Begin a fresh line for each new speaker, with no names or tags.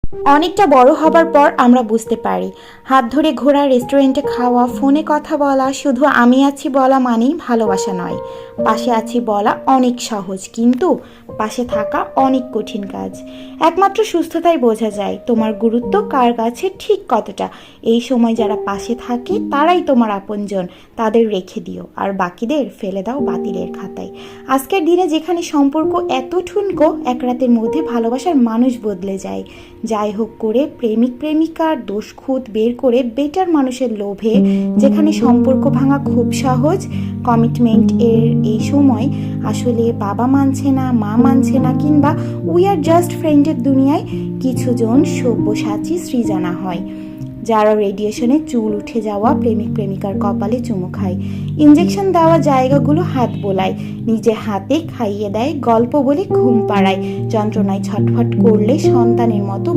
অনেকটা বড় হবার পর আমরা বুঝতে পারি হাত ধরে ঘোরা, রেস্টুরেন্টে খাওয়া, ফোনে কথা বলা, শুধু আমি আছি বলা মানেই ভালোবাসা নয়। পাশে আছি বলা অনেক সহজ, কিন্তু পাশে থাকা অনেক কঠিন কাজ। একমাত্র সুস্থতাই বোঝা যায় তোমার গুরুত্ব কার কাছে ঠিক কতটা। এই সময় যারা পাশে থাকে তারাই তোমার আপনজন, তাদের রেখে দিও আর বাকিদের ফেলে দাও বাতিলের খাতায়। আজকের দিনে যেখানে সম্পর্ক এত ঠুনকো, এক রাতের মধ্যে ভালোবাসার মানুষ বদলে যায়। যাই হোক করে প্রেমিক প্রেমিকার দোষ খুঁত বের করে বেটার মানুষের লোভে যেখানে সম্পর্ক ভাঙা খুব সহজ। কমিটমেন্ট এর এই সময় আসলে বাবা মানছে না, মা মানছে না, কিংবা উই আর জাস্ট ফ্রেন্ডের দুনিয়ায় কিছুজন সব্যসাচী সৃজনা হয়, যারা রেডিয়েশনে চুল উঠে যাওয়া প্রেমিক প্রেমিকার কপালে চুমু খায়, ইঞ্জেকশন দেওয়া জায়গাগুলো হাত বোলায়, নিজে হাতে খাইয়ে দেয়, গল্প বলে ঘুম পাড়ায়, যন্ত্রণায় ছটফট করলে সন্তানের মতো